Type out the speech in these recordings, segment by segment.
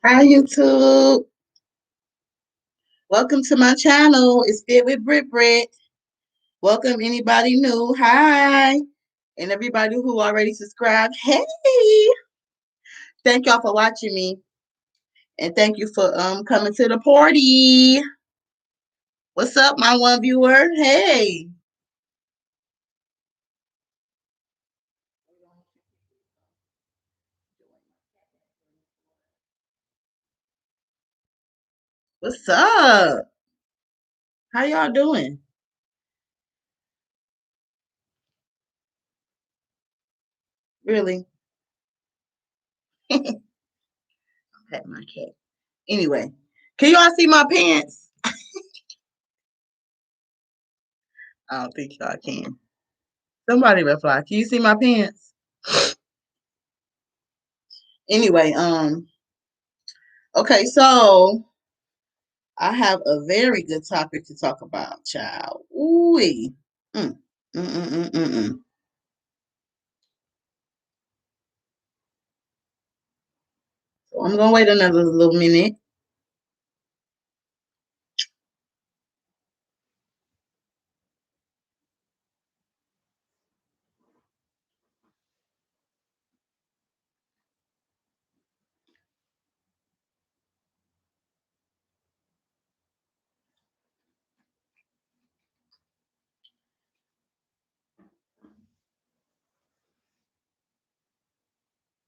Hi YouTube. Welcome to my channel. It's Fit with Brit. Welcome anybody new. Hi. And everybody who already subscribed. Hey. Thank y'all for watching me. And thank you for coming to the party. What's up, my one viewer? Hey. What's up? How y'all doing? Really? Pat my cat. Anyway, can y'all see my pants? I don't think y'all can. Somebody reply. Can you see my pants? Anyway, okay, so I have a very good topic to talk about, child. Ooh. Mm, mm, mm, mm, mm, mm. So I'm gonna wait another little minute.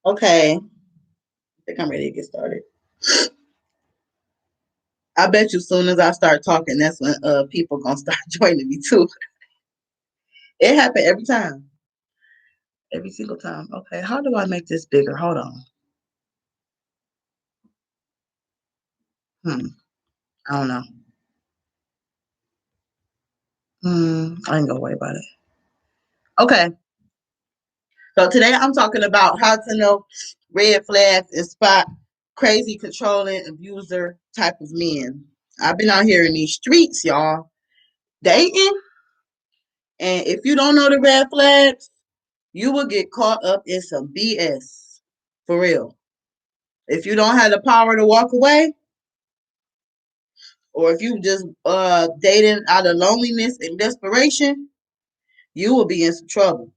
Okay, I think I'm ready to get started. I bet you as soon as I start talking, that's when people gonna start joining me too. It happen every time. Every single time. Okay, how do I make this bigger? Hold on. Hmm. I don't know. I ain't gonna worry about it. Okay. So today I'm talking about how to know red flags and spot crazy, controlling, abuser type of men. I've been out here in these streets, y'all, dating, and if you don't know the red flags, you will get caught up in some BS. For real. If you don't have the power to walk away, or if you just dating out of loneliness and desperation, you will be in some trouble.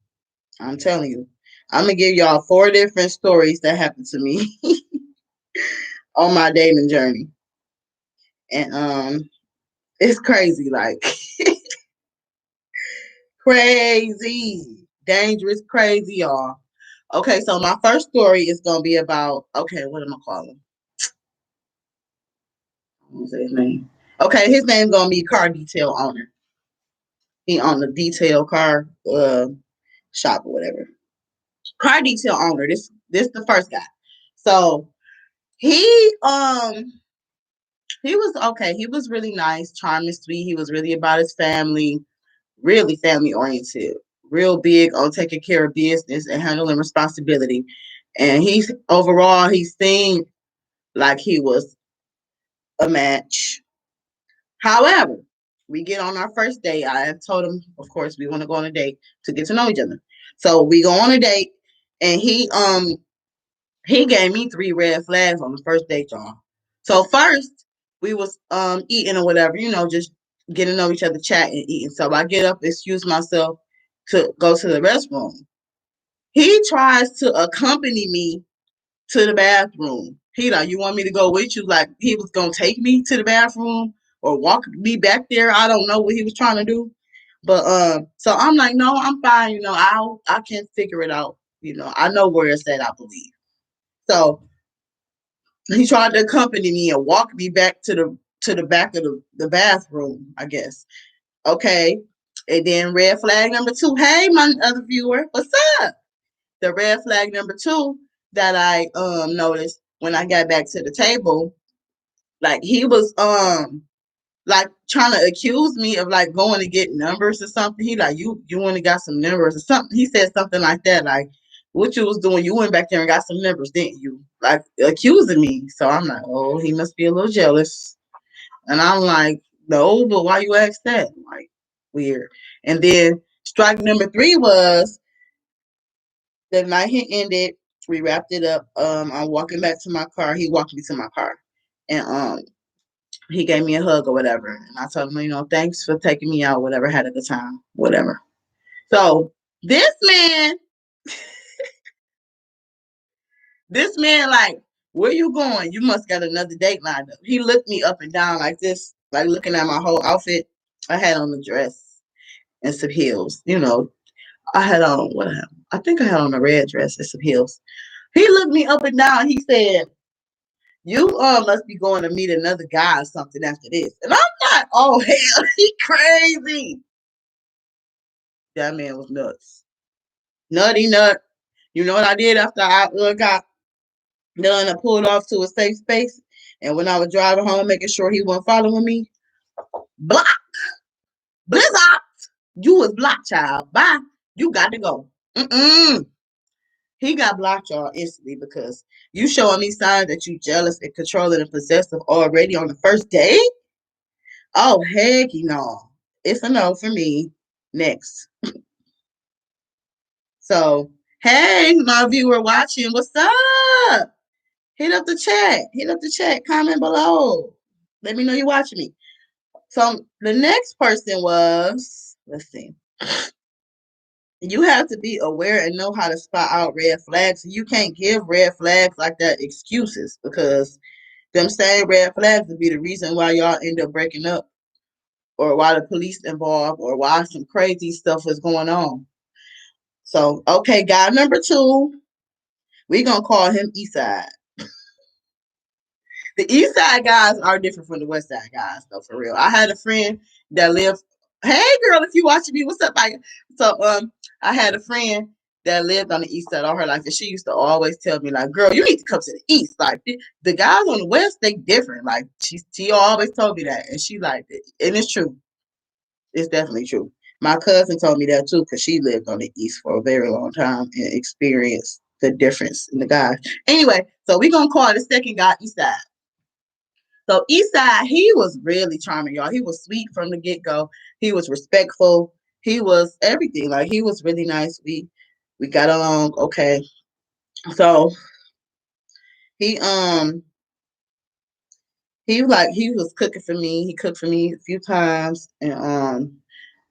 I'm telling you. I'm gonna give y'all 4 different stories that happened to me on my dating journey. And it's crazy, like crazy, dangerous, crazy, y'all. Okay, so my first story is gonna be about what am I calling? I'm gonna say his name. Okay, his name's gonna be car detail owner. He owned a detail car shop or whatever. Car detail owner. This the first guy. So he he was okay. He was really nice, charming, sweet. He was really about his family, really family oriented, real big on taking care of business and handling responsibility. And he's overall, he seemed like he was a match. However, we get on our first date. I have told him, of course, we want to go on a date to get to know each other. So we go on a date, and he gave me 3 red flags on the first date, y'all. So first, we was eating or whatever, just getting to know each other, chatting, eating. So I get up, excuse myself to go to the restroom. He tries to accompany me to the bathroom. He like, you want me to go with you? Like he was gonna take me to the bathroom or walk me back there. I don't know what he was trying to do. But so I'm like, no, I'm fine, I can figure it out. I know where it's at, I believe. So he tried to accompany me and walk me back to the back of the bathroom, I guess. Okay. And then red flag number 2. Hey, my other viewer, what's up? The red flag number 2 that I noticed when I got back to the table, like he was like trying to accuse me of like going to get numbers or something. He like, you went and got some numbers or something. He said something like that, like what you was doing, you went back there and got some numbers, didn't you? Like accusing me. So I'm like, oh, he must be a little jealous. And I'm like, no, but why you ask that? Like weird. And then strike number 3 was the night he ended. We wrapped it up. I'm walking back to my car. He walked me to my car, and he gave me a hug or whatever. And I told him, thanks for taking me out, whatever. Had a good time, whatever. So this man, like, where you going? You must got another date lined up. He looked me up and down like this, like looking at my whole outfit. I had on a dress and some heels. I had on what I had. I think I had on a red dress and some heels. He looked me up and down. He said, "You must be going to meet another guy or something after this." And I'm not. Oh hell, he crazy. That man was nuts. Nutty nut. You know what I did after I got done? I pulled off to a safe space, and when I was driving home, making sure he wasn't following me, block, blizzard. You was blocked, child. Bye. You got to go. Mm-mm. He got blocked, y'all, instantly because you showing me signs that you jealous and controlling and possessive already on the first date. Oh heck, no. It's a no for me. Next. So, hey, my viewer watching, what's up? Hit up the chat. Hit up the chat. Comment below. Let me know you're watching me. So the next person was, let's see. You have to be aware and know how to spot out red flags. You can't give red flags like that excuses because them same red flags would be the reason why y'all end up breaking up or why the police involved or why some crazy stuff is going on. So, okay, guy number 2, we're going to call him Eastside. The East Side guys are different from the West Side guys, though, for real. I had a friend that lived. Hey, girl, if you watching me, what's up, Mike? So, I had a friend that lived on the East Side all her life, and she used to always tell me, like, "Girl, you need to come to the East." Like, the guys on the West, they different. Like, she always told me that, and she liked it, and it's true. It's definitely true. My cousin told me that too, because she lived on the East for a very long time and experienced the difference in the guys. Anyway, so we're gonna call the second guy East Side. So Eastside, he was really charming, y'all. He was sweet from the get-go. He was respectful. He was everything. Like he was really nice. We got along okay. So he he was cooking for me. He cooked for me a few times and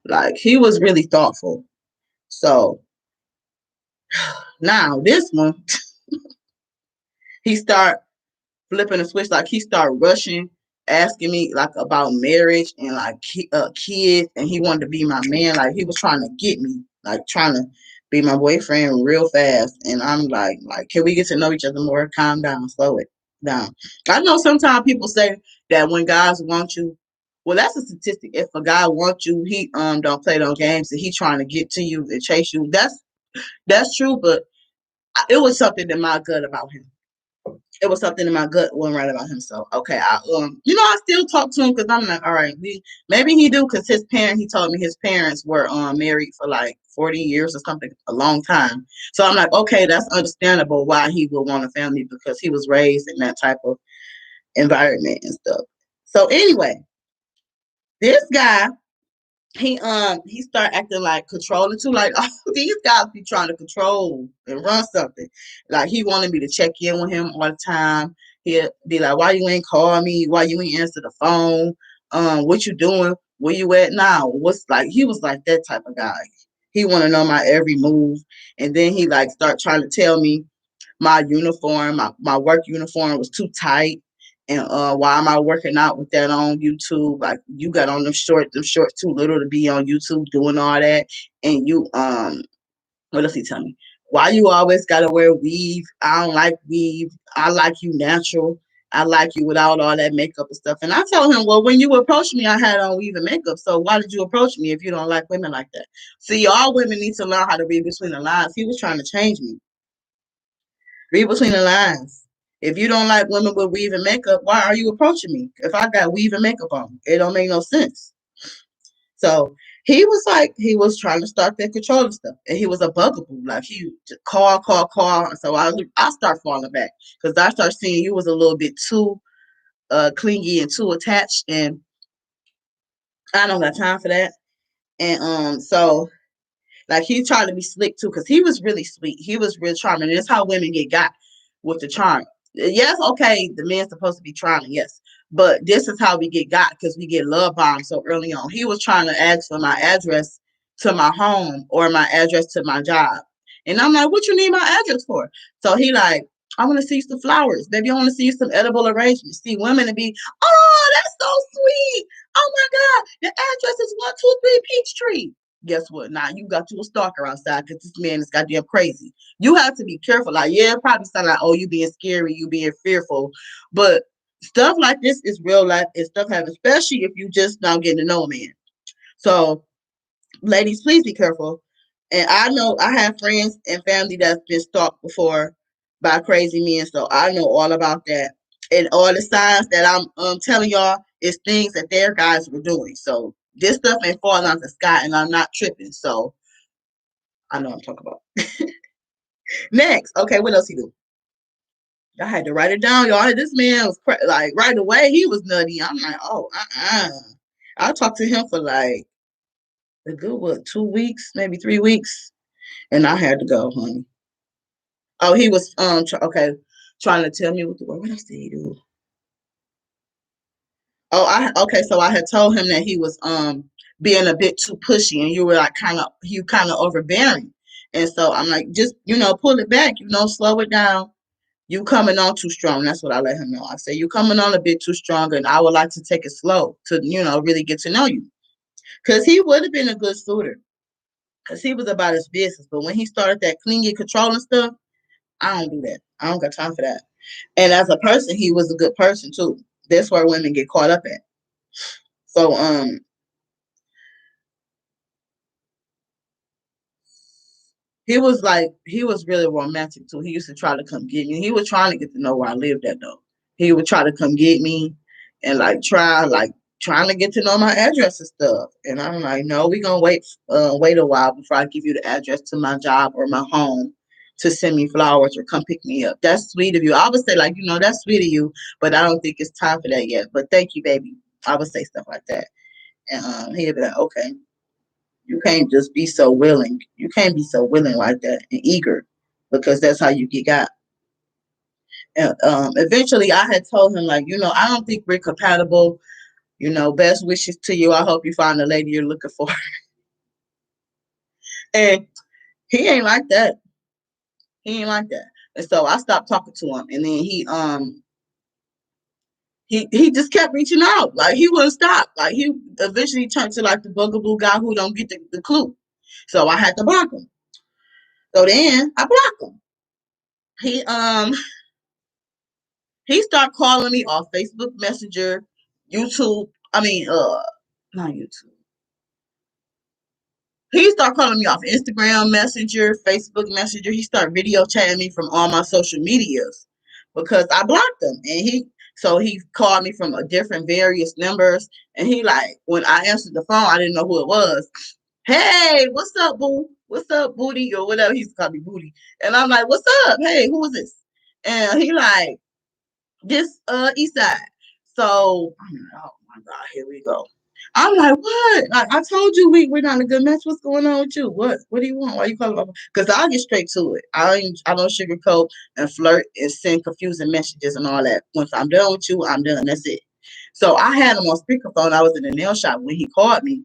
like he was really thoughtful. So now this one he start flipping a switch. Like he started rushing, asking me like about marriage and like kids, and he wanted to be my man. Like he was trying to get me, like trying to be my boyfriend real fast. And I'm like, can we get to know each other more? Calm down, slow it down. I know sometimes people say that when guys want you, well, that's a statistic. If a guy wants you, he don't play those games, and he trying to get to you and chase you. That's true, but it was something in my gut about him. It was something in my gut wasn't right about him. So okay, I still talk to him because I'm like, all right, maybe he do because he told me his parents were married for like 40 years or something, a long time. So I'm like, okay, that's understandable why he would want a family because he was raised in that type of environment and stuff. So anyway, this guy he started acting like controlling too. Like all these guys be trying to control and run something. Like he wanted me to check in with him all the time. He'd be like, "Why you ain't call me? Why you ain't answer the phone? What you doing? Where you at now? What's like?" He was like that type of guy. He want to know my every move, and then he like start trying to tell me my uniform, my work uniform was too tight. And why am I working out with that on YouTube? Like you got on them shorts too little to be on YouTube doing all that. And you what else he tell me? Why you always gotta wear weave? I don't like weave. I like you natural. I like you without all that makeup and stuff. And I told him, well, when you approached me, I had on weave and makeup. So why did you approach me if you don't like women like that? See, all women need to learn how to read between the lines. He was trying to change me. Read between the lines. If you don't like women with weave and makeup, why are you approaching me? If I got weave and makeup on, it don't make no sense. So he was trying to start that controlling stuff, and he was a bugaboo. Like he just call. So I start falling back because I start seeing you was a little bit too clingy and too attached, and I don't got time for that. And so Like he tried to be slick too, because he was really sweet. He was real charming. And that's how women get got with the charm. Yes, okay, the man's supposed to be charming, yes. But this is how we get got because we get love bombed so early on. He was trying to ask for my address to my home or my address to my job. And I'm like, what you need my address for? So he like, I want to see some flowers. Baby, I want to see some edible arrangements. See women and be, oh, that's so sweet. Oh my God, the address is 123 Peachtree. Guess what? Now you got you a stalker outside because this man is goddamn crazy. You have to be careful. Like, yeah, it probably sound like, oh, you being scary, you being fearful. But stuff like this is real life and stuff happens, especially if you just now getting to know a man. So ladies, please be careful. And I know I have friends and family that's been stalked before by crazy men, so I know all about that. And all the signs that I'm telling y'all is things that their guys were doing. So this stuff ain't falling out the sky, and I'm not tripping. So I know what I'm talking about. Next, okay, what else he do? I had to write it down, y'all. This man was like right away. He was nutty. I'm like, oh, I talked to him for like a good what 2 weeks, maybe 3 weeks. And I had to go, honey. Oh, he was okay, trying to tell me what else did he do? Oh, I okay, so I had told him that he was being a bit too pushy and you were like kind of overbearing. And so I'm like, just pull it back, slow it down. You coming on too strong. That's what I let him know. I say you coming on a bit too strong and I would like to take it slow to, really get to know you. Cause he would have been a good suitor. Cause he was about his business. But when he started that clingy controlling stuff, I don't do that. I don't got time for that. And as a person, he was a good person too. That's where women get caught up at. So he was really romantic too. He used to try to come get me. He was trying to get to know where I lived at though. He would try to come get me and trying to get to know my address and stuff. And I'm like, no, we gonna wait a while before I give you the address to my job or my home to send me flowers or come pick me up. That's sweet of you. I would say like, that's sweet of you, but I don't think it's time for that yet. But thank you, baby. I would say stuff like that. And he'd be like, okay. You can't just be so willing. You can't be so willing like that and eager because that's how you get got. And eventually I had told him, like, I don't think we're compatible. Best wishes to you. I hope you find the lady you're looking for. And he ain't like that. He ain't like that. And so I stopped talking to him. And then he just kept reaching out. Like he wouldn't stop. Like he eventually turned to like the bugaboo guy who don't get the clue. So I had to block him. So then I blocked him. He he started calling me off Facebook Messenger, YouTube. I mean, not YouTube. He started calling me off Instagram Messenger, Facebook Messenger. He started video chatting me from all my social medias because I blocked him. And he called me from a different various numbers. And he like, when I answered the phone, I didn't know who it was. Hey, what's up, boo? What's up, booty? Or whatever. He's called me booty. And I'm like, what's up? Hey, who is this? And he like, this east side. So I'm like, oh my God, here we go. I'm like, what? Like, I told you we're not a good match. What's going on with you? What do you want? Why you calling me? Because I'll get straight to it. I don't sugarcoat and flirt and send confusing messages and all that. Once I'm done with you, I'm done. That's it. So I had him on speakerphone. I was in the nail shop when he called me.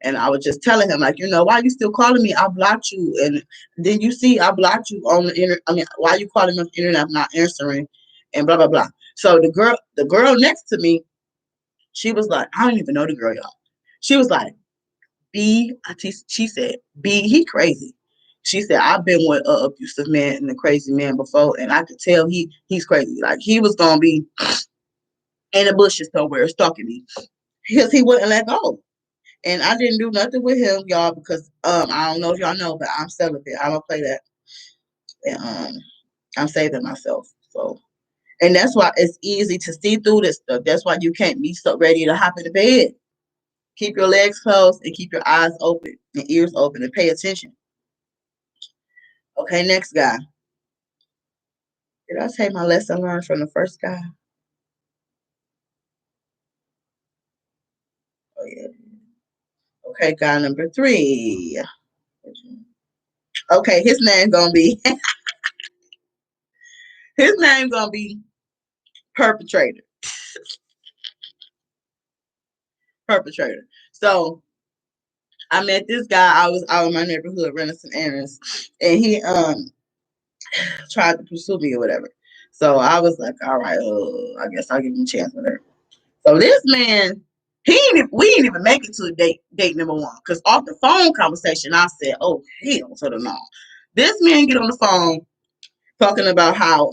And I was just telling him, like, why you still calling me? I blocked you. And then you see, I blocked you on the internet. I mean, why you calling me on the internet? I'm not answering and blah, blah, blah. So the girl next to me, she was like, I don't even know the girl, y'all. She was like, she said, B, he crazy. She said, I've been with an abusive man and a crazy man before, and I could tell he's crazy. Like, he was going to be in the bushes somewhere stalking me because he wouldn't let go. And I didn't do nothing with him, y'all, because I don't know if y'all know, but I'm celibate. I don't play that. And I'm saving myself. So, and that's why it's easy to see through this stuff. That's why you can't be so ready to hop in the bed. Keep your legs closed and keep your eyes open and ears open and pay attention. Okay, next guy. Did I say my lesson learned from the first guy? Oh yeah. Okay, guy number 3. Okay, his name gonna be his name gonna be perpetrator. Perpetrator. So I met this guy. I was out in my neighborhood running some errands, and he tried to pursue me or whatever. So I was like, all right, I guess I'll give him a chance with her. So this man, we didn't even make it to date number one. Cause off the phone conversation, I said, oh hell to the no. This man get on the phone talking about how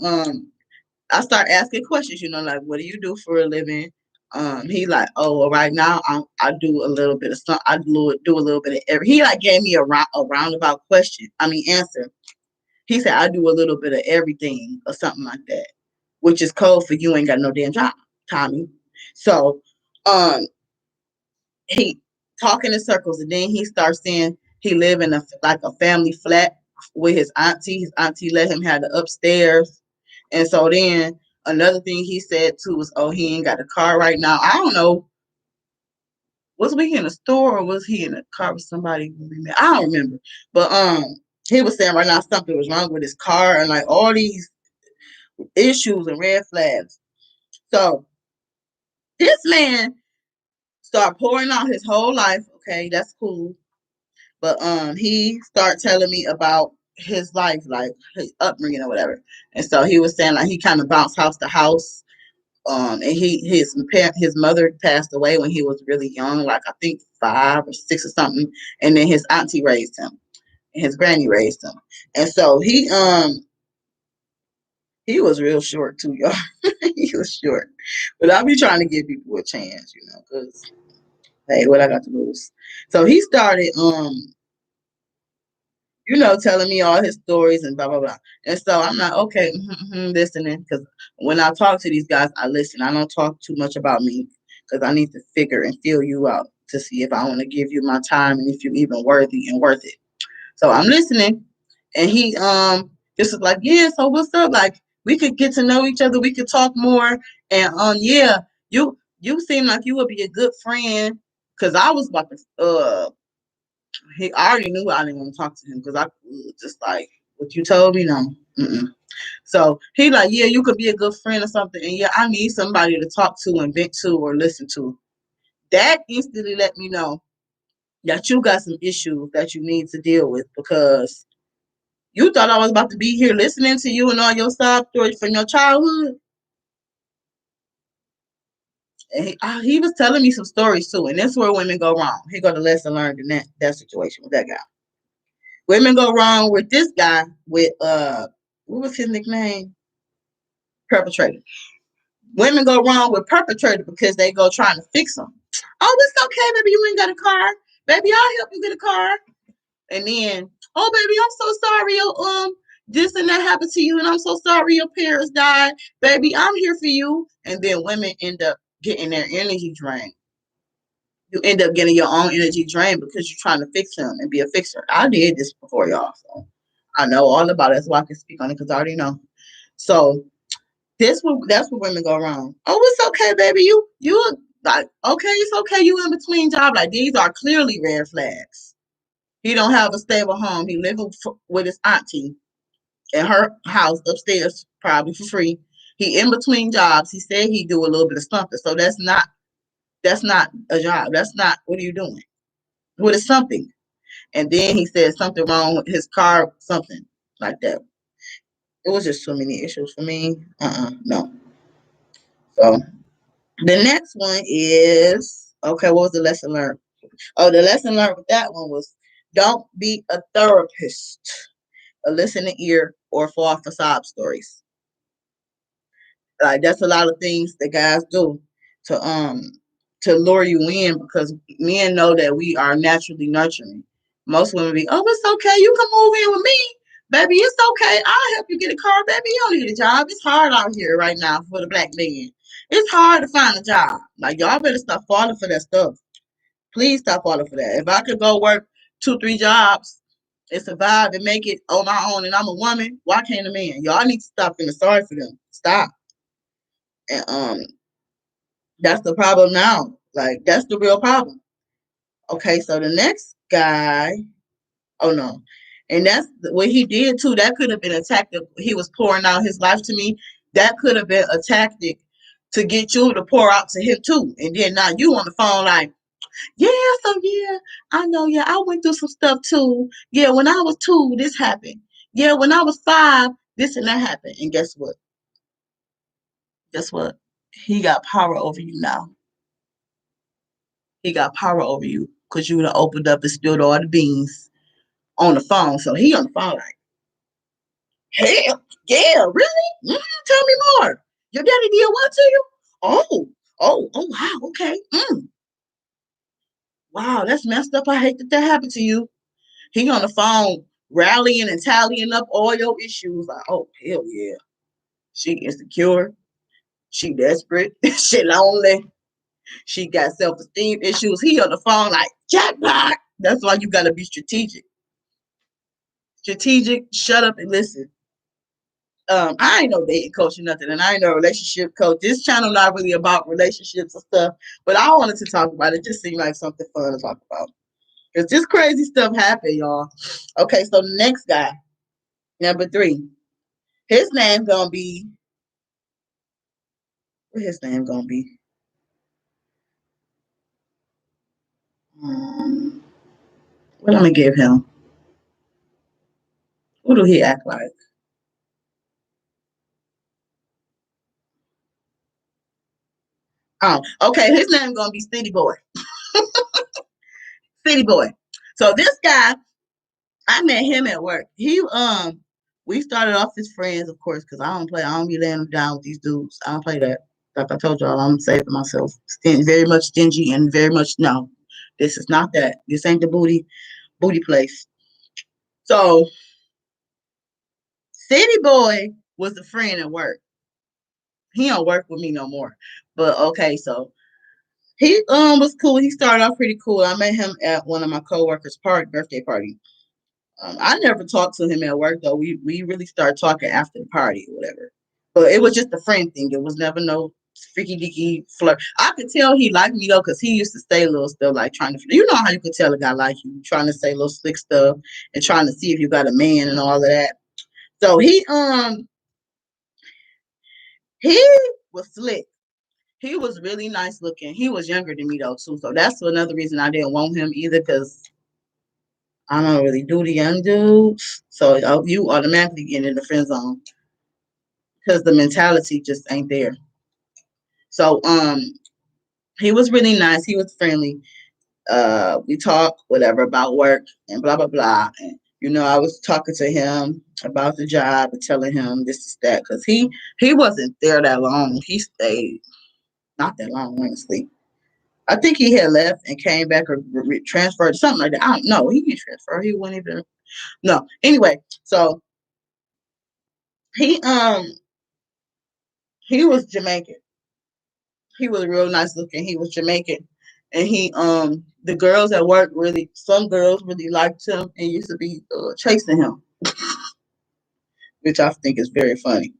I start asking questions, like what do you do for a living? He like, oh, well, right now I do a little bit of stuff. I do a little bit of every. He like gave me a roundabout question. I mean answer. He said I do a little bit of everything or something like that, which is code for you ain't got no damn job, Tommy. So, um, he talking in circles, and then he starts saying he live in a family flat with his auntie. His auntie let him have the upstairs, and so then another thing he said too was, oh, he ain't got a car right now. I don't know. Was we in a store or was he in a car with somebody? I don't remember. But he was saying right now something was wrong with his car and like all these issues and red flags. So this man started pouring out his whole life. Okay, that's cool. But he started telling me about his life, like his upbringing or whatever. And so he was saying like he kind of bounced house to house. And his mother passed away when he was really young, like I think 5 or 6 or something. And then his auntie raised him, and his granny raised him. And so he was real short too, y'all. He was short, but I be trying to give people a chance, because hey, what I got to lose? So he started telling me all his stories and blah blah blah. And so I'm like, okay, listening, because when I talk to these guys, I listen. I don't talk too much about me because I need to figure and feel you out to see if I want to give you my time and if you're even worthy and worth it. So I'm listening, and he just was like, yeah. So what's up? Like we could get to know each other. We could talk more. And yeah, you seem like you would be a good friend. Cause I was about to I already knew I didn't want to talk to him because I just like what you told me. No, mm-mm. So he like, yeah, you could be a good friend or something, and yeah, I need somebody to talk to and vent to or listen to. That instantly let me know that you got some issues that you need to deal with because you thought I was about to be here listening to you and all your sob stories from your childhood. And he was telling me some stories too, and that's where women go wrong. He got a lesson learned in that situation with that guy. Women go wrong with this guy with what was his nickname? Perpetrator. Women go wrong with perpetrator because they go trying to fix them. Oh, it's okay, baby. You ain't got a car. Baby, I'll help you get a car. And then, oh, baby, I'm so sorry. This and that happened to you, and I'm so sorry your parents died. Baby, I'm here for you. And then women end up getting their energy drained. You end up getting your own energy drained because you're trying to fix him and be a fixer. I did this before, y'all. So I know all about it. That's why I can speak on it because I already know. So that's where women go wrong. Oh, it's okay, baby. You like okay, it's okay. You in between jobs. Like these are clearly red flags. He don't have a stable home. He living with his auntie in her house upstairs, probably for free. He in between jobs. He said he do a little bit of something. So that's not a job. That's not what are you doing? What is something? And then he said something wrong with his car, something like that. It was just too many issues for me. No. So the next one is okay. What was the lesson learned? Oh, the lesson learned with that one was don't be a therapist, a listening ear, or fall for sob stories. Like that's a lot of things that guys do to um to lure you in because men know that we are naturally nurturing. Most women be, oh, it's okay, you can move in with me, baby. It's okay. I'll help you get a car, baby. You don't need a job. It's hard out here right now for the black man. It's hard to find a job. Like y'all better stop falling for that stuff. Please stop falling for that. If I could go work 2, 3 jobs and survive and make it on my own, and I'm a woman, why can't a man? Y'all need to stop feeling sorry for them. Stop. And that's the problem now. Like that's the real problem. Okay, so the next guy, oh no. And that's what he did too. That could have been a tactic. He was pouring out his life to me. That could have been a tactic to get you to pour out to him too. And then now you on the phone like, yeah, so yeah, I know, yeah, I went through some stuff too. Yeah, when I was 2, this happened. Yeah, when I was 5, this and that happened. And guess what? Guess what? He got power over you now. He got power over you because you would have opened up and spilled all the beans on the phone. So he on the phone like, hell, yeah, really? Tell me more. Your daddy did what to you? Oh, oh, wow, okay. Wow, that's messed up. I hate that that happened to you. He on the phone rallying and tallying up all your issues. Like, oh, hell yeah. She insecure. She desperate. She lonely. She got self-esteem issues. He on the phone like, jackpot. That's why you got to be strategic. Strategic, shut up and listen. I ain't no dating coach or nothing, and I ain't no relationship coach. This channel not really about relationships and stuff, but I wanted to talk about it. It just seemed like something fun to talk about. Because this crazy stuff happened, y'all. Okay, so the next guy, number 3, his name gonna be, what his name gonna be? What I'm gonna give him? Who do he act like? Oh, okay, his name gonna be City Boy. City Boy. So this guy, I met him at work. We started off as friends, of course, because I don't be laying them down with these dudes. I don't play that. Like I told y'all, I'm saving myself. Very much stingy and very much no. This is not that. This ain't the booty place. So City Boy was a friend at work. He don't work with me no more. But okay, so he was cool. He started off pretty cool. I met him at one of my coworkers' birthday party. I never talked to him at work though. We really started talking after the party or whatever. But it was just a friend thing. It was never no freaky deaky flirt. I could tell he liked me though, because he used to say little stuff like trying to. You know how you could tell a guy like you, trying to say little slick stuff and trying to see if you got a man and all of that. So he was slick. He was really nice looking. He was younger than me though too. So that's another reason I didn't want him either, because I don't really do the young dudes. So you automatically get in the friend zone because the mentality just ain't there. So he was really nice. He was friendly. We talked whatever about work and blah blah blah. And I was talking to him about the job and telling him this is that, because he wasn't there that long. He stayed not that long, honestly. I think he had left and came back or transferred, something like that. I don't know. He didn't transfer. He wouldn't even. No. Anyway, so he he was Jamaican. He was real nice looking. He was Jamaican, and the girls at work really, some girls really liked him and used to be chasing him, which I think is very funny.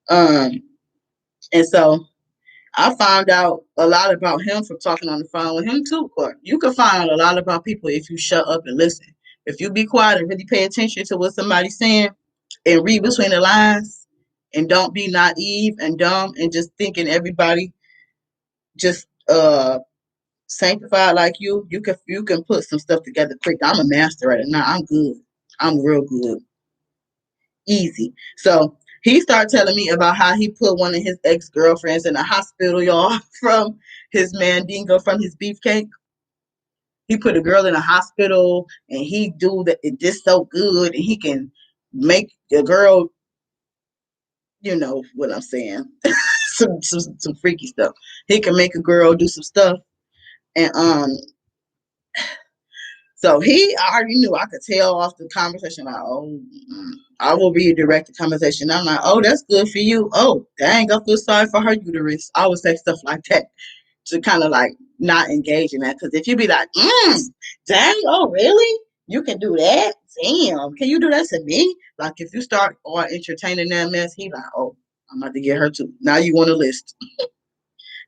Um, and so I found out a lot about him from talking on the phone with him too. Or you can find out a lot about people if you shut up and listen. If you be quiet and really pay attention to what somebody's saying and read between the lines and don't be naive and dumb and just thinking everybody just sanctified like you can put some stuff together quick. I'm a master at it now. I'm good. I'm real good. Easy. So he started telling me about how he put one of his ex-girlfriends in the hospital, y'all, from his mandingo, from his beefcake. He put a girl in a hospital and he do that it just so good, and he can make a girl, you know what I'm saying, some freaky stuff. He can make a girl do some stuff. And so I already knew. I could tell off the conversation, like, oh, I will redirect the conversation. I'm like, oh, that's good for you. Oh, dang, I feel sorry for her uterus. I would say stuff like that to kind of like not engage in that. Because if you be like, dang, oh, really? You can do that? Damn, can you do that to me? Like, if you start or entertaining that mess, he like, oh, I'm about to get her too. Now you on the list.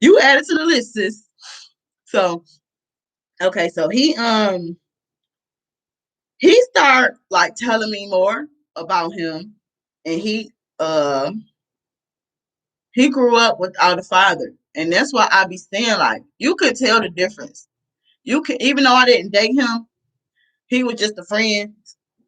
You added to the list, sis. So, okay, so he started like telling me more about him, and uh he grew up without a father, and that's why I be saying like you could tell the difference. You can, even though I didn't date him, he was just a friend,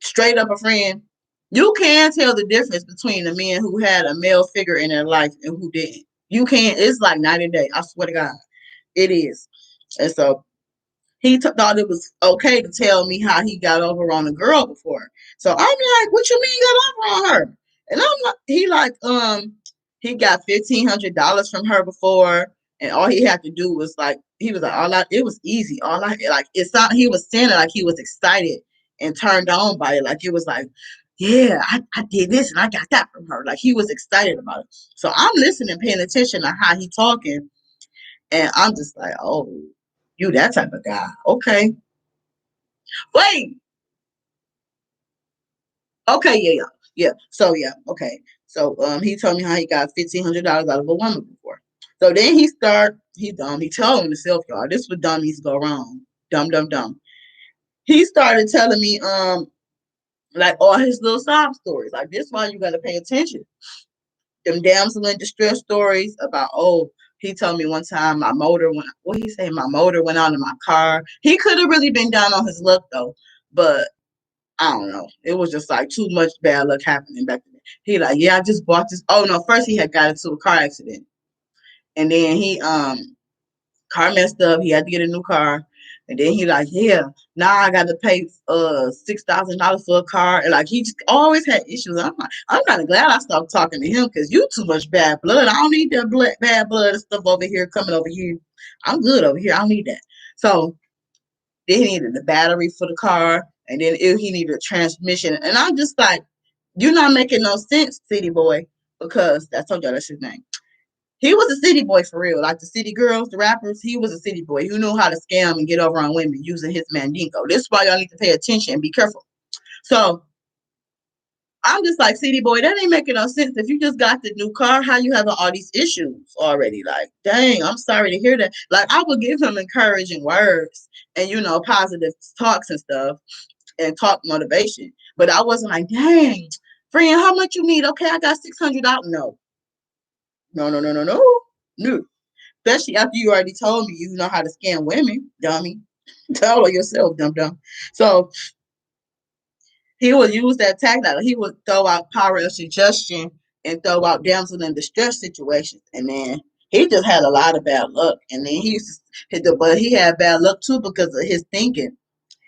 straight up a friend. You can tell the difference between the men who had a male figure in their life and who didn't. You can. It's like night and day. I swear to God, it is. And so thought it was okay to tell me how he got over on a girl before. So I'm like, what you mean got over on her? And I'm like, he got $1,500 from her before, and all he had to do was like, he was like, it was easy. All I like, it's not. He was saying it like he was excited and turned on by it, like it was like, yeah, I did this and I got that from her. Like he was excited about it. So I'm listening, paying attention to how he talking, and I'm just like, oh, you that type of guy. Okay. Wait. Okay, yeah, yeah. Yeah. So yeah, okay. So he told me how he got $1,500 out of a woman before. So then he told himself, y'all, this is what dummies go wrong. Dumb, dumb, dumb. He started telling me like all his little sob stories. Like this why you gotta pay attention. Them damsel in distress stories about, oh, he told me one time my motor went, what he say, my motor went out in my car. He could have really been down on his luck though, but I don't know. It was just like too much bad luck happening back then. He like, yeah, I just bought this. Oh no, first he had got into a car accident. And then he car messed up. He had to get a new car. And then he like, yeah, now I got to pay $6,000 for a car. And like he just always had issues. I'm like, I'm kind of glad I stopped talking to him because you too much bad blood. I don't need that bad blood and stuff over here coming over here. I'm good over here. I don't need that. So then he needed the battery for the car, and then he needed a transmission. And I'm just like, you're not making no sense, City Boy, because I told y'all that's his name. He was a city boy for real. Like the city girls, the rappers, he was a city boy who knew how to scam and get over on women using his mandingo. This is why y'all need to pay attention and be careful. So I'm just like, city boy, that ain't making no sense. If you just got the new car, how you having all these issues already? Like, dang, I'm sorry to hear that. Like, I would give him encouraging words and, positive talks and stuff and talk motivation. But I wasn't like, dang, friend, how much you need? Okay, I got $600. No, no, no, no, no, no, no. Especially after you already told me you know how to scam women, dummy. Tell yourself, dumb dumb. So he would use that tactic. He would throw out power of suggestion and throw out damsel in distress situations. And then he just had a lot of bad luck. And then he used to hit but he had bad luck too because of his thinking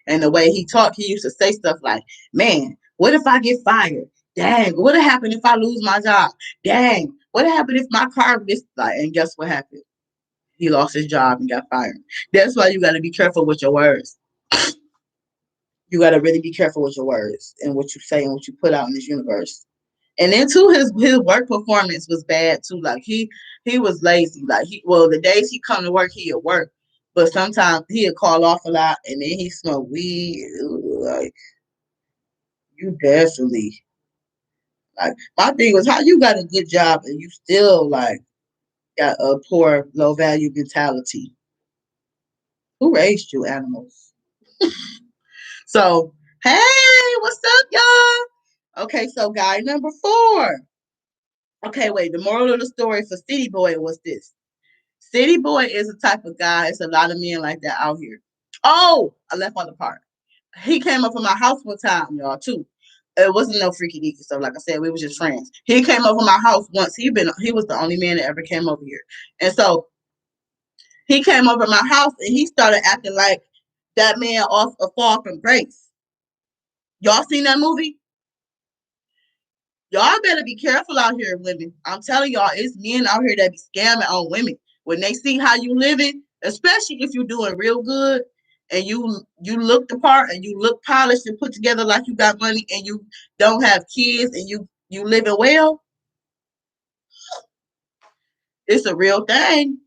and the way he talked. He used to say stuff like, man, what if I get fired? Dang, what would happen if I lose my job? Dang, what happened if my car this like, and guess what happened? He lost his job and got fired. That's why you gotta be careful with your words. You gotta really be careful with your words and what you say and what you put out in this universe. And then too, his work performance was bad too. Like he was lazy. Like the days he come to work, he'd work, but sometimes he'd call off a lot, and then he smoked weed. Like you definitely like my thing was how you got a good job and you still like got a poor, low value mentality. Who raised you, animals? So hey, what's up, y'all? Okay, so guy number 4. Okay, wait. The moral of the story for City Boy was this. City Boy is a type of guy. It's a lot of men like that out here. Oh, I left on the part. He came up to my house one time, y'all, too. It wasn't no freaky deaky stuff. Like I said, we were just friends. He came over my house once. He was the only man that ever came over here. And so he came over my house and he started acting like that man off A Fall from Grace. Y'all seen that movie? Y'all better be careful out here, women. I'm telling y'all, it's men out here that be scamming on women. When they see how you living, especially if you're doing real good and you look the part and you look polished and put together like you got money and you don't have kids and you living well, it's a real thing.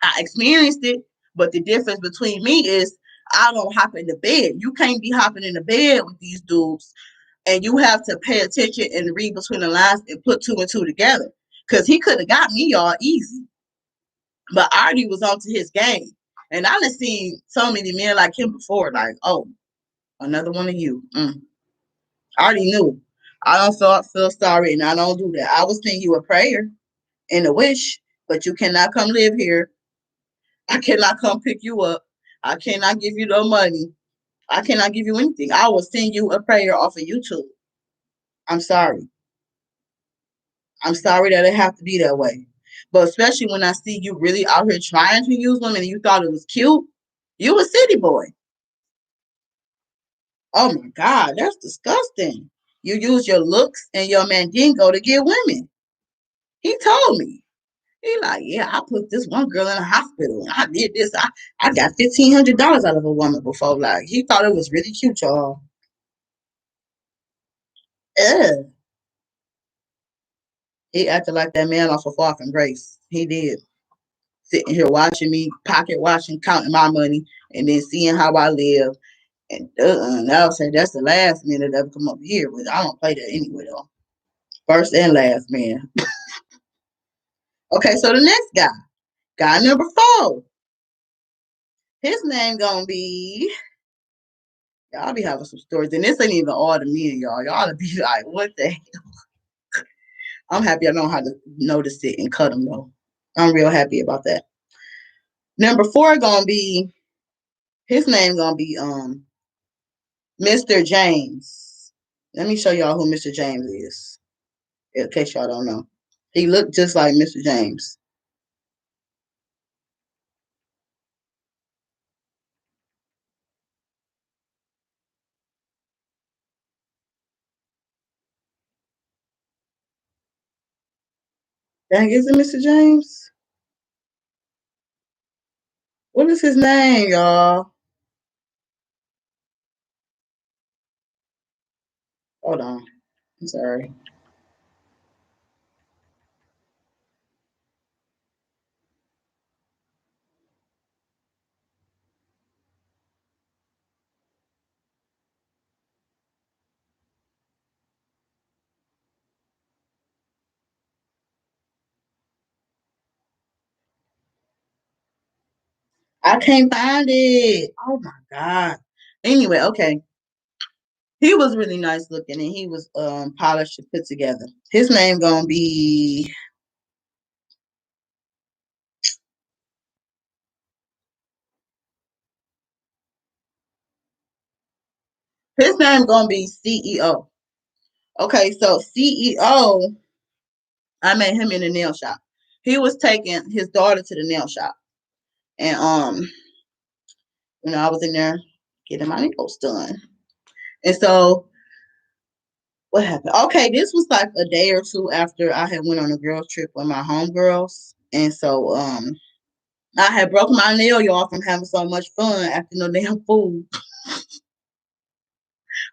I experienced it, but the difference between me is I don't hop in the bed. You can't be hopping in the bed with these dudes, and you have to pay attention and read between the lines and put two and two together. Cause he could have got me y'all easy, but Artie was onto his game, and I done seen so many men like him before. Like, oh, Another one of you. I already knew. I don't feel sorry, and I don't do that. I will send you a prayer and a wish, but you cannot come live here. I cannot come pick you up. I cannot give you no money. I cannot give you anything. I will send you a prayer off of YouTube. I'm sorry. I'm sorry that it have to be that way. But especially when I see you really out here trying to use women and you thought it was cute, you a city boy. Oh my God, that's disgusting. You use your looks and your mandingo to get women. He told me. He like, yeah, I put this one girl in a hospital and I did this. I got $1,500 out of a woman before. Like he thought it was really cute, y'all. Ugh. He acted like that man off of Fall from Grace. He did. Sitting here watching me, pocket watching, counting my money, and then seeing how I live. And I'll say that's the last man that ever come up here, but I don't play that anyway though. First and last man. Okay, so the next guy number 4. His name gonna be y'all be having some stories, and this ain't even all the men, y'all. Y'all to be like, what the hell? I'm happy I know how to notice it and cut them though. I'm real happy about that. Number 4 gonna be his name gonna be Mr. James. Let me show y'all who Mr. James is, in case y'all don't know. He looked just like Mr. James. Dang, is it Mr. James? What is his name, y'all? Hold on. I'm sorry. I can't find it. Oh my God. Anyway, okay. He was really nice looking and he was polished and put together. His name gonna be CEO. Okay, so CEO, I met him in the nail shop. He was taking his daughter to the nail shop. And I was in there getting my nails done. And so what happened? Okay, this was like a day or two after I had went on a girls trip with my homegirls. And so I had broken my nail, y'all, from having so much fun after no damn food.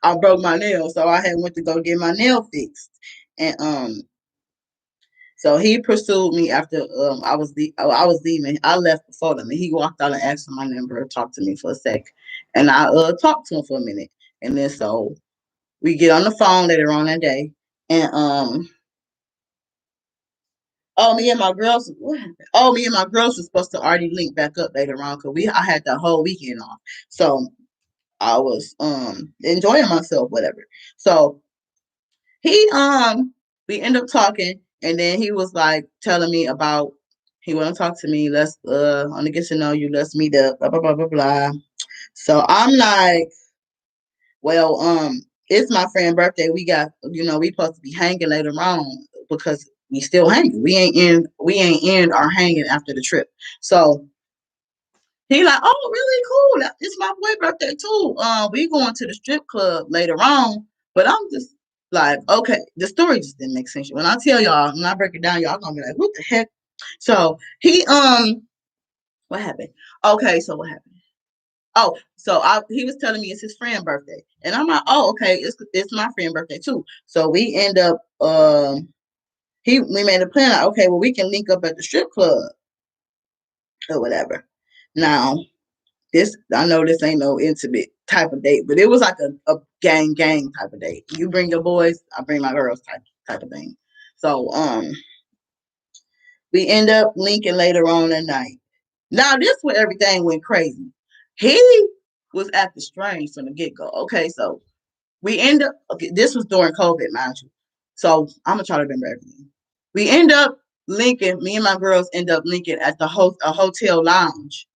I broke my nail, so I had went to go get my nail fixed. And so he pursued me after I was leaving. I left before them, and he walked out and asked for my number, talked to me for a sec, and I talked to him for a minute, and then so we get on the phone later on that day, and oh, me and my girls. What happened? Oh, me and my girls were supposed to already link back up later on because I had the whole weekend off, so I was enjoying myself, whatever. So he we end up talking, and then he was like telling me about he want to talk to me. Let's I want to get to know you. Let's meet up. Blah blah blah blah blah. So I'm like, well, it's my friend's birthday. We got we supposed to be hanging later on because we still hanging. We ain't end our hanging after the trip. So he like, oh, really cool. It's my boy birthday too. We going to the strip club later on, but I'm just like, okay, the story just didn't make sense. When I tell y'all, when I break it down, y'all gonna be like, what the heck? So he what happened? Okay, so what happened? Oh, so he was telling me it's his friend's birthday, and I'm like, oh, okay, it's my friend's birthday too. So we end up we made a plan. Like, okay, well we can link up at the strip club or whatever. Now this I know this ain't no intimate type of date, but it was like a gang type of date. You bring your boys, I bring my girls type of thing. So we end up linking later on that night. Now this where everything went crazy. He was acting strange from the get go. Okay, so we end up. Okay, this was during COVID, mind you. So I'm gonna try to remember everything. We end up linking. Me and my girls end up linking at the a hotel lounge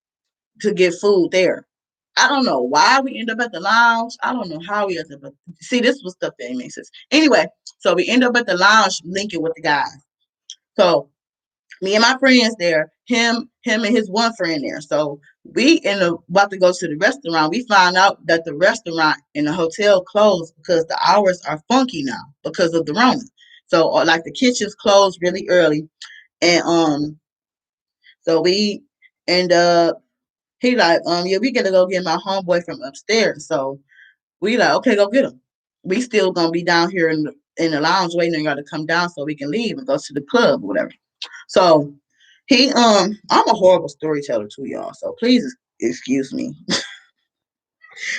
to get food there. I don't know why we end up at the lounge. I don't know how we ended up. See, this was stuff that makes sense. Anyway, so we end up at the lounge linking with the guys. So me and my friends there, him and his one friend there. So we end up about to go to the restaurant. We find out that the restaurant and the hotel closed because the hours are funky now because of the Rona. So like the kitchens closed really early, and so we end up he like yeah, we gotta go get my homeboy from upstairs. So we like, okay, go get him. We still gonna be down here in the lounge waiting on y'all to come down so we can leave and go to the club or whatever. So I'm a horrible storyteller too, y'all. So please excuse me.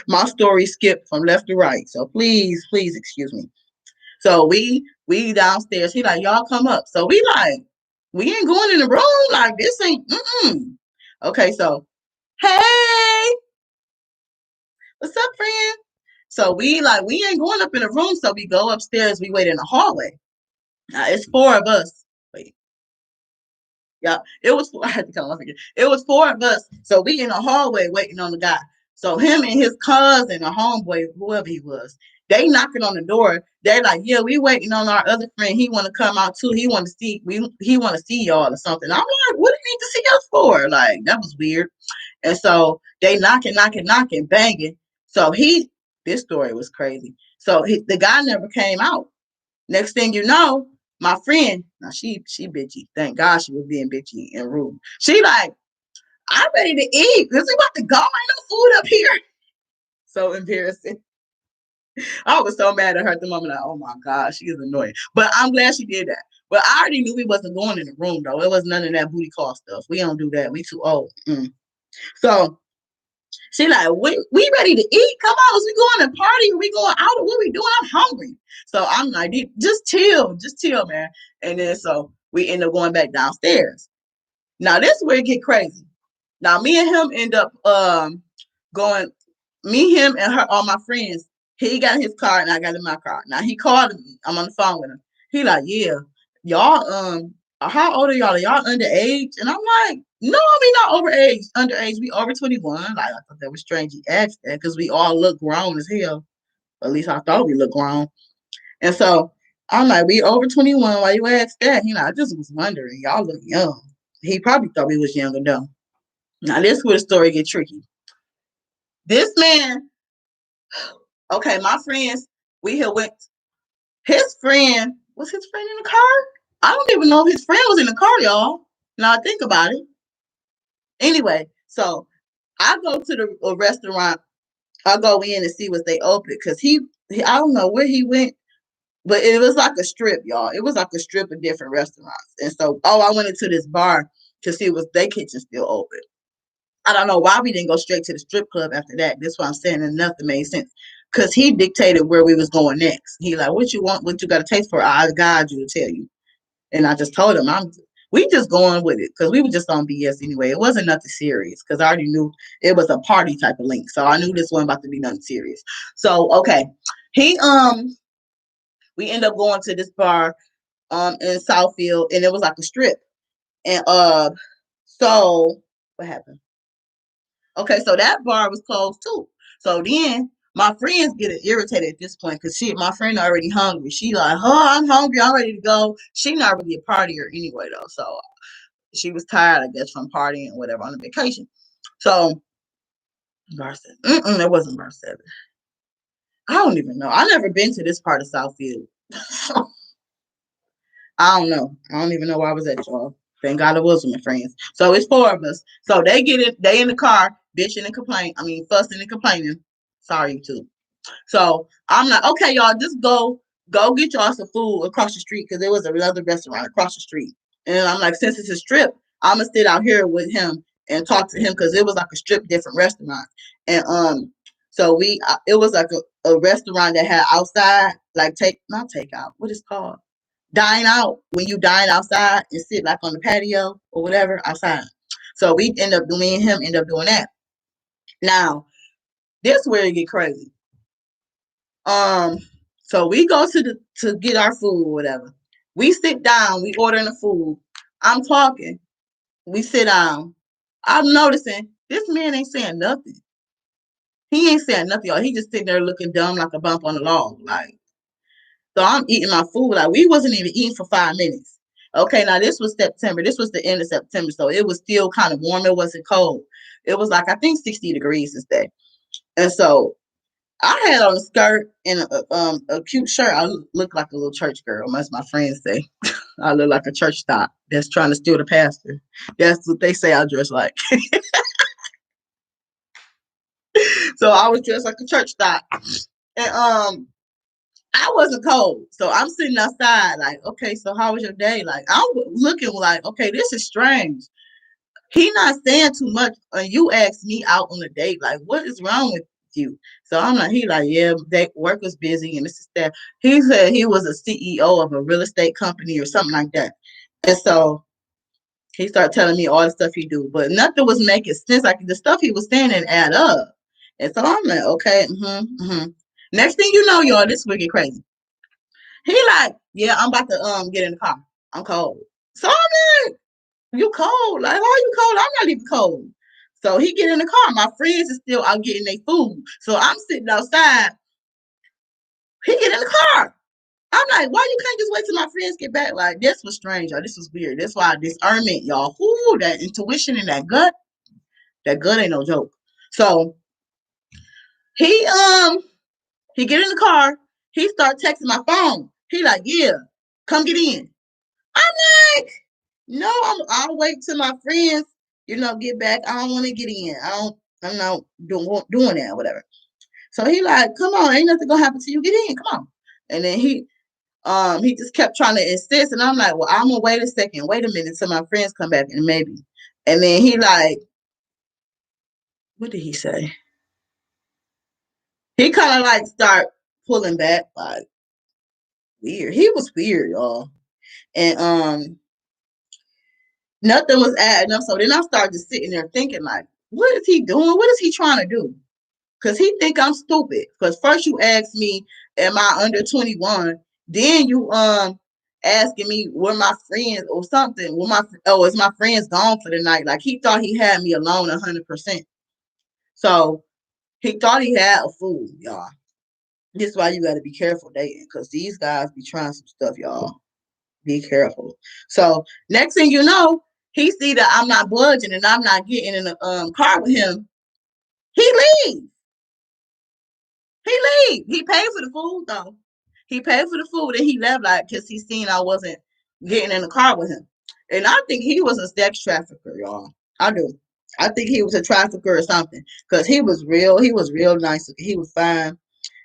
My story skipped from left to right. So please excuse me. So we downstairs. He like, y'all come up. So we like, we ain't going in the room. Like this ain't Okay, so hey, what's up, friend? So we like we ain't going up in the room, so we go upstairs, we wait in the hallway. Now it's four of us. Wait, yeah, it was I had to tell him again. It was four of us. So we in the hallway waiting on the guy. So him and his cousin, a homeboy, whoever he was, they knocking on the door. They're like, yeah, we waiting on our other friend. He want to come out too. He want to see he want to see y'all or something. I'm like, what do you need to see us for? Like that was weird. And so they knocking, banging. So this story was crazy. So the guy never came out. Next thing you know, my friend, now she bitchy. Thank God she was being bitchy and rude. She like, I'm ready to eat. Is we about to go? Ain't no food up here. So embarrassing. I was so mad at her at the moment. Like, oh my God, she is annoying. But I'm glad she did that. But I already knew we wasn't going in the room though. It was none of that booty call stuff. We don't do that. We too old. So she like, we ready to eat? Come on, is we going to party? Are we going out? Or what we doing? I'm hungry. So I'm like, just chill, man. And then so we end up going back downstairs. Now this is where it get crazy. Now me and him end up going, me, him, and her, all my friends. He got his car and I got in my car. Now he called me. I'm on the phone with him. He like, yeah, y'all how old are y'all? Are y'all underage? And I'm like, no, we not underage. We over 21. Like I thought that was strange. He asked that because we all look grown as hell. At least I thought we looked grown. And so I'm like, we over 21. Why you ask that? He like, I just was wondering. Y'all look young. He probably thought we was younger though. Now this is where the story get tricky. This man, okay, my friends, we had went. His friend was his friend in the car. I don't even know if his friend was in the car, y'all. Now I think about it. Anyway, so I go to the restaurant. I go in and see what they open because I don't know where he went, but it was like a strip, y'all. It was like a strip of different restaurants. And so, I went into this bar to see was their kitchen still open. I don't know why we didn't go straight to the strip club after that. That's why I'm saying that nothing made sense. Cause he dictated where we was going next. He like, what you want, what you got to taste for? I guide you to tell you. And I just told him, we just going with it because we were just on BS anyway. It wasn't nothing serious because I already knew it was a party type of link. So I knew this wasn't about to be nothing serious. So okay, he we end up going to this bar in Southfield and it was like a strip. And so what happened? Okay, so that bar was closed too. So then my friends get irritated at this point because my friend already hungry. She like, oh, I'm hungry. I'm ready to go. She not really a partier anyway though. So she was tired, I guess, from partying or whatever on a vacation. So bar seven. It wasn't bar seven. I don't even know. I never been to this part of Southfield. I don't know. I don't even know where I was at, y'all. Thank God it was with my friends. So it's four of us. So they get it. They in the car, bitching and complaining. I mean, fussing and complaining. Sorry, you too. So I'm like, okay, y'all, just go get y'all some food across the street because there was another restaurant across the street. And I'm like, since it's a strip, I'm gonna sit out here with him and talk to him because it was like a strip, different restaurant. And so it was like a restaurant that had outside, like not take out, what is it called? Dine out when you dine outside and sit like on the patio or whatever outside. So me and him end up doing that. Now This where it get crazy. Um, so we go to get our food or whatever. We sit down, we ordering the food. I'm talking. We sit down. I'm noticing this man ain't saying nothing. He ain't saying nothing, y'all. He just sitting there looking dumb like a bump on the log. Like, so I'm eating my food. Like, we wasn't even eating for 5 minutes. Okay, now this was September. This was the end of September. So it was still kind of warm. It wasn't cold. It was like, I think 60 degrees this day. And so I had on a skirt and a cute shirt. I look like a little church girl, as my friends say. I look like a church top that's trying to steal the pastor. That's what they say I dress like. So I was dressed like a church top. And I wasn't cold. So I'm sitting outside like, okay, so how was your day? Like I'm looking like, okay, this is strange. He not saying too much. And you asked me out on a date, like, what is wrong with you? So I'm like, he like, yeah, that work was busy and this is that. He said he was a CEO of a real estate company or something like that. And so he started telling me all the stuff he do, but nothing was making sense. Like the stuff he was saying didn't add up. And so I'm like, okay, Next thing you know, y'all, this will get crazy. He like, yeah, I'm about to get in the car. I'm cold. So I'm like, you cold? Like, how you cold? I'm not even cold. So he get in the car. My friends is still out getting their food. So I'm sitting outside. He get in the car. I'm like, why you can't just wait till my friends get back? Like, this was strange, y'all. This was weird. That's why discernment, y'all. Whoo, that intuition and that gut ain't no joke. So he he get in the car. He start texting my phone. He like, yeah, come get in. I'm like, no, I'll wait till my friends, get back. I don't want to get in. I'm not doing that or whatever. So he like, come on, ain't nothing gonna happen till you get in. Come on. And then he just kept trying to insist, and I'm like, well, I'm gonna wait a second, wait a minute till my friends come back, and maybe. And then he like, what did he say? He kind of like start pulling back, like weird. He was weird, y'all, and nothing was adding up. So then I started just sitting there thinking, like, what is he doing? What is he trying to do? Because he think I'm stupid. Because first you asked me, am I under 21? Then you asking me were my friends or something. Is my friends gone for the night? Like he thought he had me alone 100%. So he thought he had a fool, y'all. This is why you got to be careful dating, because these guys be trying some stuff, y'all. Be careful. So next thing you know, he see that I'm not budging and I'm not getting in the car with him. He leaves. He leave. He paid for the food though. He paid for the food and he left like because he seen I wasn't getting in the car with him. And I think he was a sex trafficker, y'all. I do. I think he was a trafficker or something because he was real. He was real nice. He was fine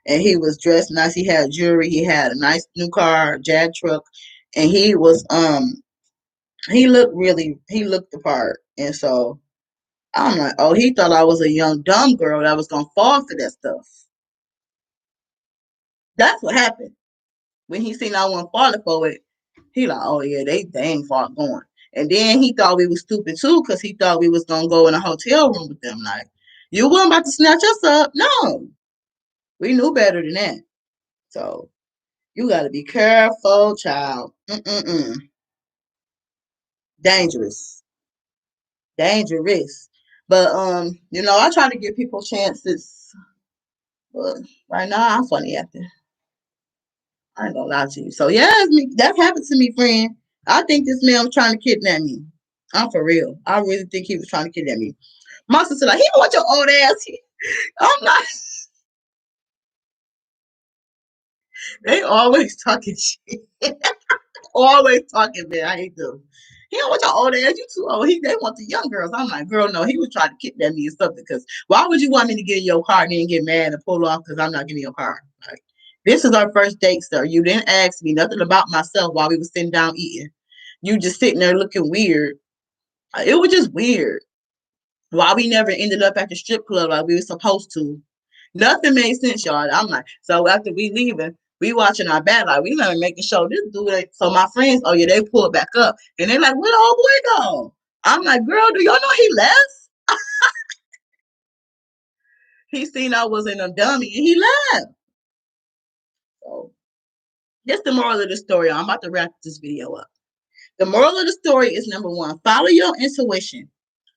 and he was dressed nice. He had jewelry. He had a nice new car, Jag truck, and he looked the part. And so I'm like, oh, he thought I was a young dumb girl that was gonna fall for that stuff. That's what happened. When he seen I wasn't falling for it, he like, oh yeah, they ain't far going. And then he thought we was stupid too, cause he thought we was gonna go in a hotel room with them. Like, you wasn't about to snatch us up. No, we knew better than that. So you gotta be careful, child. Dangerous, dangerous. But I try to give people chances. But right now, I'm funny acting. I ain't gonna lie to you. So yeah, that happened to me, friend. I think this man was trying to kidnap me. I'm for real. I really think he was trying to kidnap me. My sister like, he don't want your old ass. I'm not. They always talking shit. Always talking, man. I hate them. He don't want your old ass. You too old. They want the young girls. I'm like, girl, no. He was trying to kidnap me or something. Because why would you want me to get in your car and then get mad and pull off because I'm not getting your car? Like, this is our first date, sir. You didn't ask me nothing about myself while we were sitting down eating. You just sitting there looking weird. It was just weird. Why we never ended up at the strip club like we were supposed to. Nothing made sense, y'all. I'm like, so after we leaving, we watching our back, like we never making sure this dude. So my friends, oh yeah, they pulled back up, and they're like, where the old boy go? I'm like, girl, do y'all know he left? He seen I wasn't a dummy and he laughed. So that's the moral of the story. I'm about to wrap this video up. The moral of the story is number one, follow your intuition.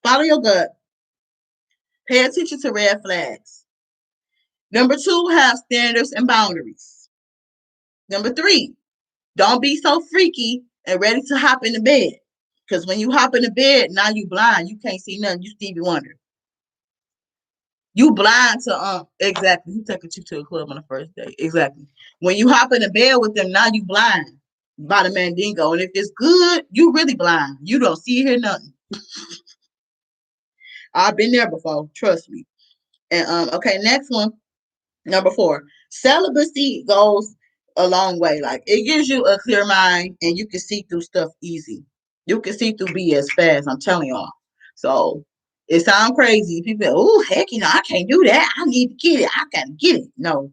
Follow your gut. Pay attention to red flags. Number two, have standards and boundaries. Number three, don't be so freaky and ready to hop in the bed. Because when you hop in the bed, now you blind. You can't see nothing. You Stevie Wonder. You blind to exactly. Who taking you to a club on the first day? Exactly. When you hop in the bed with them, now you blind by the mandingo. And if it's good, you really blind. You don't see hear nothing. I've been there before. Trust me. And okay, next one. Number four, celibacy goes a long way. Like it gives you a clear mind and you can see through stuff easy. You can see through BS fast. I'm telling y'all. So it sounds crazy. People, oh heck, I can't do that. I need to get it. I gotta get it. No,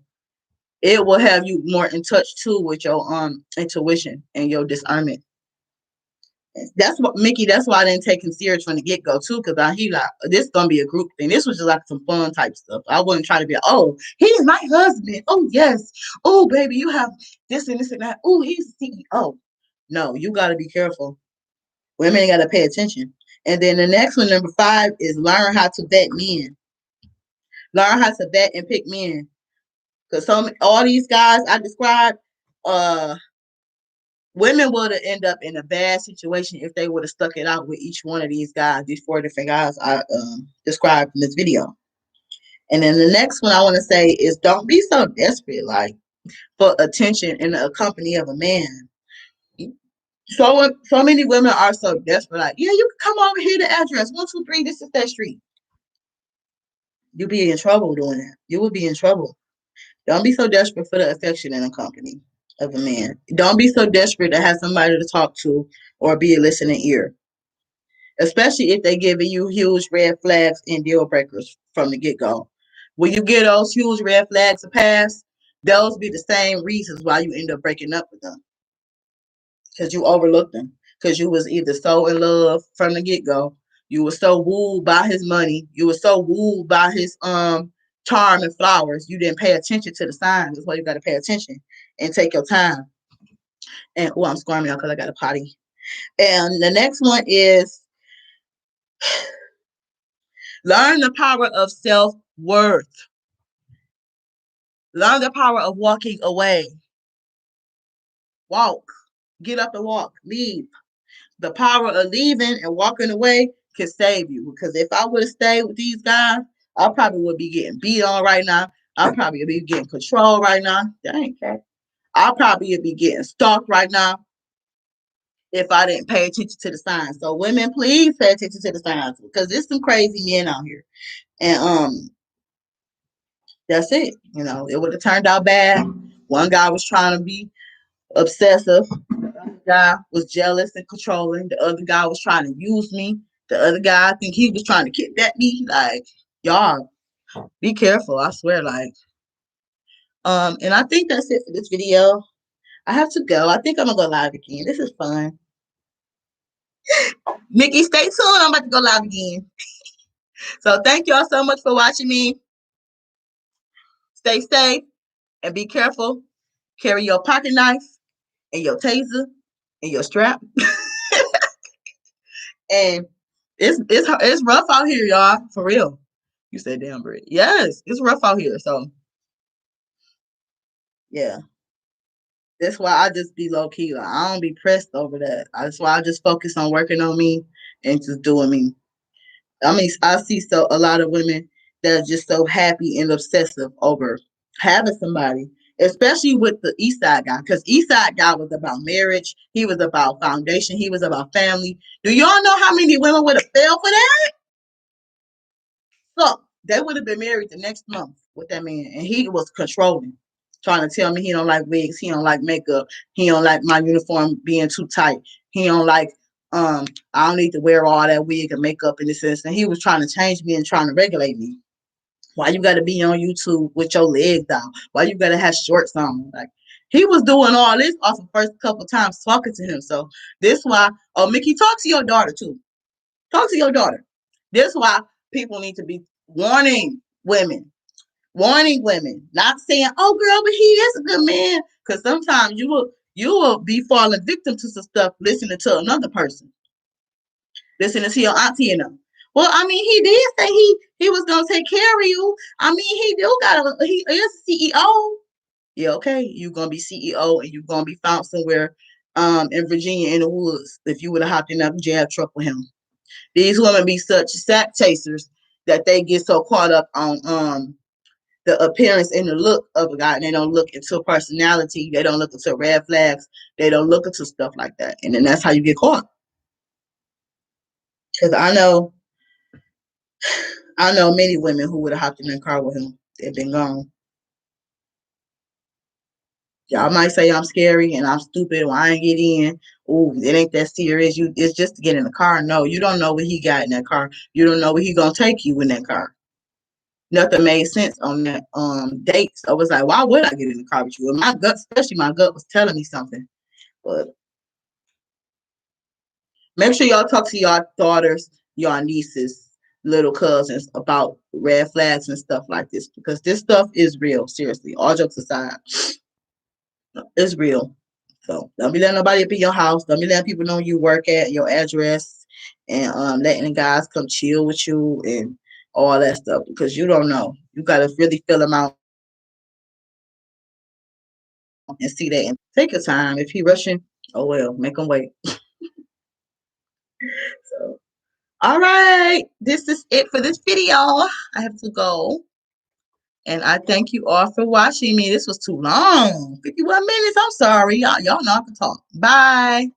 it will have you more in touch too with your intuition and your discernment. That's what Mickey. That's why I didn't take him serious from the get go too, because he like this is gonna be a group thing. This was just like some fun type stuff. I wasn't trying to be oh he's my husband. Oh yes. Oh baby, you have this and this and that. Oh he's the CEO. No, you got to be careful. Women got to pay attention. And then the next one, number five, is learn how to vet men. Learn how to vet and pick men. Because all these guys I described, uh, women would have ended up in a bad situation if they would have stuck it out with each one of these guys, these four different guys I described in this video. And then the next one I want to say is don't be so desperate, like for attention in the company of a man. So many women are so desperate, like, yeah, you can come over here, the address, 123, this is that street. You'll be in trouble doing that. You will be in trouble. Don't be so desperate for the affection in a company of a man. Don't be so desperate to have somebody to talk to or be a listening ear, especially if they giving you huge red flags and deal breakers from the get go. When you get those huge red flags to pass, those be the same reasons why you end up breaking up with them, because you overlooked them, because you was either so in love from the get go, you were so wooed by his money, you were so wooed by his charm and flowers, you didn't pay attention to the signs. That's why you got to pay attention and take your time. And I'm squirming out because I got a potty. And the next one is learn the power of self-worth. Learn the power of walking away. Walk. Get up and walk. Leave. The power of leaving and walking away can save you. Because if I would have stayed with these guys, I probably would be getting beat on right now. I probably would be getting controlled right now. That ain't fair. I probably would be getting stalked right now if I didn't pay attention to the signs. So women, please pay attention to the signs, because there's some crazy men out here. And that's it. It would have turned out bad. One guy was trying to be obsessive. The other guy was jealous and controlling. The other guy was trying to use me. The other guy, I think he was trying to kidnap me. Like, y'all, be careful. I swear, like. And I think that's it for this video. I have to go. I think I'm gonna go live again. This is fun. Nikki, stay tuned. I'm about to go live again. So thank y'all so much for watching me. Stay safe and be careful. Carry your pocket knife and your taser and your strap. And it's rough out here, y'all. For real. You said damn, Britt. Yes, it's rough out here. So yeah. That's why I just be low key. Like, I don't be pressed over that. That's why I just focus on working on me and just doing me. I mean, I see a lot of women that are just so happy and obsessive over having somebody, especially with the East Side guy. Because East Side guy was about marriage. He was about foundation. He was about family. Do y'all know how many women would have fell for that? So they would have been married the next month with that man, and he was controlling, trying to tell me he don't like wigs, he don't like makeup, he don't like my uniform being too tight, he don't like I don't need to wear all that wig and makeup and this and this. And he was trying to change me and trying to regulate me. Why you got to be on YouTube with your legs out? Why you got to have shorts on? Like, he was doing all this off the first couple times talking to him. So this why, Mickey, talk to your daughter too. Talk to your daughter. This why people need to be warning women. Warning women, not saying, "Oh, girl, but he is a good man," because sometimes you will be falling victim to some stuff listening to another person, listening to your auntie and them. Well, I mean, he did say he was gonna take care of you. I mean, he is CEO. Yeah, okay, you gonna be CEO and you gonna be found somewhere in Virginia in the woods if you would have hopped in that jab truck with him. These women be such sack chasers that they get so caught up on the appearance and the look of a guy, and they don't look into personality, they don't look into red flags, they don't look into stuff like that. And then that's how you get caught. Because I know many women who would have hopped in the car with him. They've been gone. Y'all might say I'm scary and I'm stupid. Why I ain't get in? Oh, it ain't that serious. It's just to get in the car. No, you don't know what he got in that car. You don't know where he gonna take you in that car. Nothing made sense on that date. So I was like, why would I get in the car with you? And my gut, especially my gut, was telling me something. But make sure y'all talk to your daughters, your nieces, little cousins about red flags and stuff like this because this stuff is real. Seriously, all jokes aside, it's real. So don't be letting nobody up in your house. Don't be letting people know you work at your address, and letting the guys come chill with you and all that stuff because you don't know. You gotta really fill them out and see that and take your time. If he rushing, oh well, make him wait. So all right, this is it for this video. I have to go. And I thank you all for watching me. This was too long. 51 minutes. I'm sorry. Y'all know I can talk. Bye.